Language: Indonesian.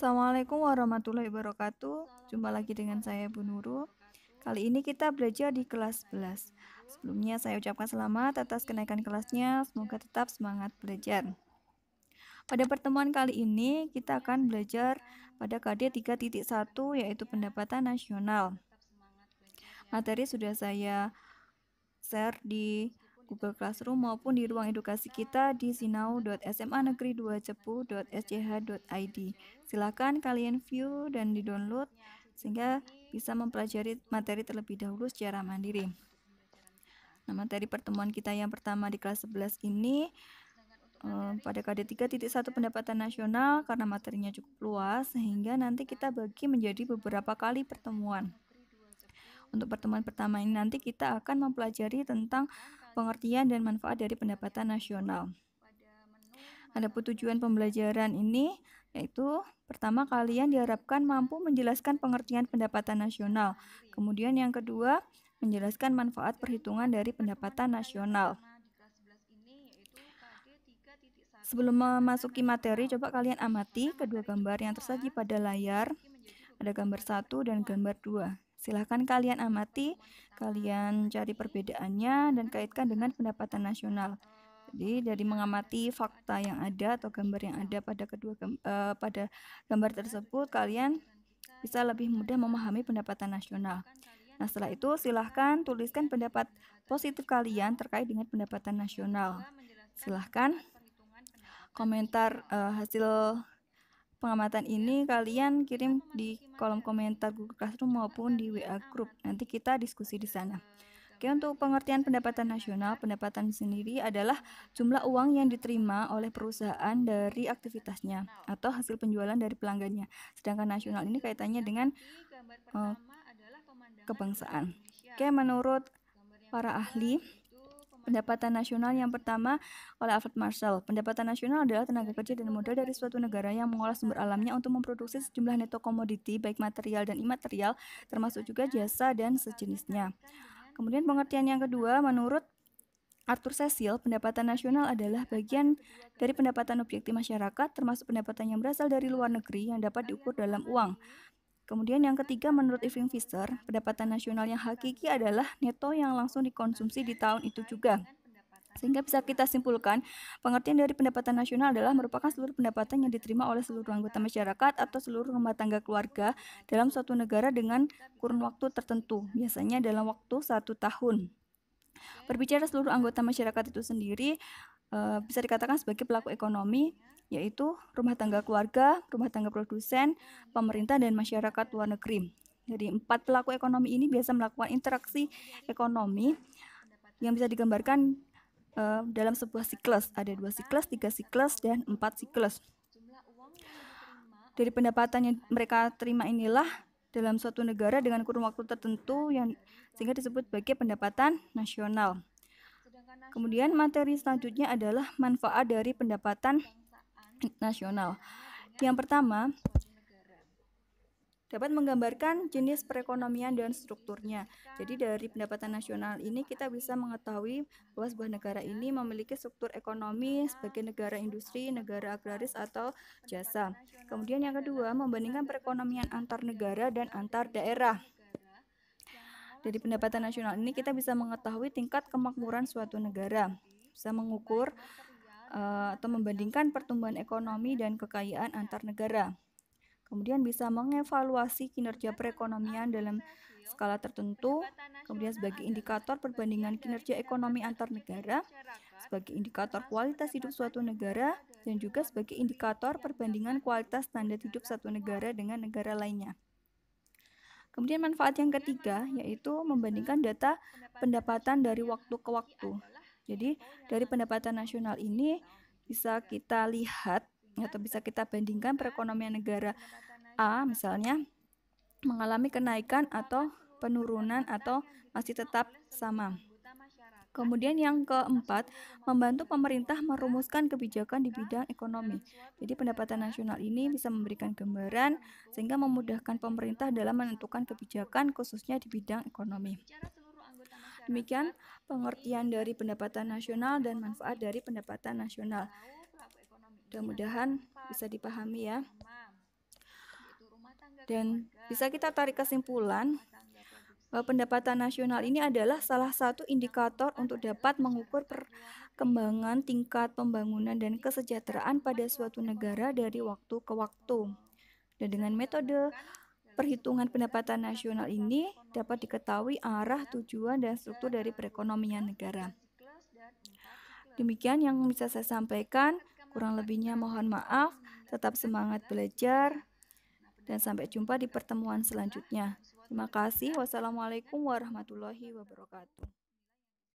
Assalamualaikum warahmatullahi wabarakatuh. Jumpa lagi dengan saya Bu Nurul. Kali ini kita belajar di kelas 11. Sebelumnya saya ucapkan selamat atas kenaikan kelasnya. Semoga tetap semangat belajar. Pada pertemuan kali ini kita akan belajar pada KD 3.1 yaitu pendapatan nasional. Materi sudah saya share di Google Classroom maupun di ruang edukasi kita di sinau.sma-negeri2cepu.sch.id. Silakan kalian view dan di-download sehingga bisa mempelajari materi terlebih dahulu secara mandiri. Nah, materi pertemuan kita yang pertama di kelas 11 ini pada KD 3.1 pendapatan nasional karena materinya cukup luas sehingga nanti kita bagi menjadi beberapa kali pertemuan. Untuk pertemuan pertama ini nanti kita akan mempelajari tentang pengertian dan manfaat dari pendapatan nasional. Adapun tujuan pembelajaran ini yaitu pertama kalian diharapkan mampu menjelaskan pengertian pendapatan nasional. Kemudian yang kedua, menjelaskan manfaat perhitungan dari pendapatan nasional. Sebelum memasuki materi, coba kalian amati kedua gambar yang tersaji pada layar. Ada gambar 1 dan gambar 2. Silahkan kalian amati, kalian cari perbedaannya dan kaitkan dengan pendapatan nasional. Jadi dari mengamati fakta yang ada atau gambar yang ada pada pada gambar tersebut, kalian bisa lebih mudah memahami pendapatan nasional. Nah, setelah itu silahkan tuliskan pendapat positif kalian terkait dengan pendapatan nasional. Silahkan komentar hasil pengamatan ini kalian kirim di kolom komentar Google Classroom maupun di WA Group. Nanti kita diskusi di sana. Oke, untuk pengertian pendapatan nasional, pendapatan sendiri adalah jumlah uang yang diterima oleh perusahaan dari aktivitasnya atau hasil penjualan dari pelanggannya. Sedangkan nasional ini kaitannya dengan kebangsaan. Oke, menurut para ahli, pendapatan nasional yang pertama oleh Alfred Marshall. Pendapatan nasional adalah tenaga kerja dan modal dari suatu negara yang mengolah sumber alamnya untuk memproduksi sejumlah neto komoditi baik material dan imaterial, termasuk juga jasa dan sejenisnya. Kemudian pengertian yang kedua, menurut Arthur Cecil, pendapatan nasional adalah bagian dari pendapatan objektif masyarakat, termasuk pendapatan yang berasal dari luar negeri yang dapat diukur dalam uang. Kemudian yang ketiga, menurut Irving Fisher, pendapatan nasional yang hakiki adalah neto yang langsung dikonsumsi di tahun itu juga. Sehingga bisa kita simpulkan, pengertian dari pendapatan nasional adalah merupakan seluruh pendapatan yang diterima oleh seluruh anggota masyarakat atau seluruh rumah tangga keluarga dalam suatu negara dengan kurun waktu tertentu, biasanya dalam waktu 1 tahun. Berbicara seluruh anggota masyarakat itu sendiri, bisa dikatakan sebagai pelaku ekonomi, yaitu rumah tangga keluarga, rumah tangga produsen, pemerintah, dan masyarakat luar negeri. Jadi 4 pelaku ekonomi ini biasa melakukan interaksi ekonomi yang bisa digambarkan dalam sebuah siklus. Ada 2 siklus, 3 siklus, dan 4 siklus. Dari pendapatan yang mereka terima inilah dalam suatu negara dengan kurun waktu tertentu yang sehingga disebut sebagai pendapatan nasional. Kemudian materi selanjutnya adalah manfaat dari pendapatan nasional. Yang pertama, dapat menggambarkan jenis perekonomian dan strukturnya. Jadi dari pendapatan nasional ini kita bisa mengetahui bahwa sebuah negara ini memiliki struktur ekonomi sebagai negara industri, negara agraris, atau jasa. Kemudian yang kedua, membandingkan perekonomian antar negara dan antar daerah. Dari pendapatan nasional ini kita bisa mengetahui tingkat kemakmuran suatu negara, bisa mengukur atau membandingkan pertumbuhan ekonomi dan kekayaan antar negara. Kemudian bisa mengevaluasi kinerja perekonomian dalam skala tertentu, kemudian sebagai indikator perbandingan kinerja ekonomi antar negara, sebagai indikator kualitas hidup suatu negara, dan juga sebagai indikator perbandingan kualitas standar hidup satu negara dengan negara lainnya. Kemudian manfaat yang ketiga yaitu membandingkan data pendapatan dari waktu ke waktu. Jadi dari pendapatan nasional ini bisa kita lihat atau bisa kita bandingkan perekonomian negara A misalnya mengalami kenaikan atau penurunan atau masih tetap sama. Kemudian yang keempat, membantu pemerintah merumuskan kebijakan di bidang ekonomi. Jadi pendapatan nasional ini bisa memberikan gambaran sehingga memudahkan pemerintah dalam menentukan kebijakan khususnya di bidang ekonomi. Demikian pengertian dari pendapatan nasional dan manfaat dari pendapatan nasional. Mudah-mudahan bisa dipahami ya. Dan bisa kita tarik kesimpulan bahwa pendapatan nasional ini adalah salah satu indikator untuk dapat mengukur perkembangan tingkat pembangunan dan kesejahteraan pada suatu negara dari waktu ke waktu. Dan dengan metode perhitungan pendapatan nasional ini dapat diketahui arah, tujuan, dan struktur dari perekonomian negara. Demikian yang bisa saya sampaikan. Kurang lebihnya mohon maaf. Tetap semangat belajar dan sampai jumpa di pertemuan selanjutnya. Terima kasih. Wassalamualaikum warahmatullahi wabarakatuh.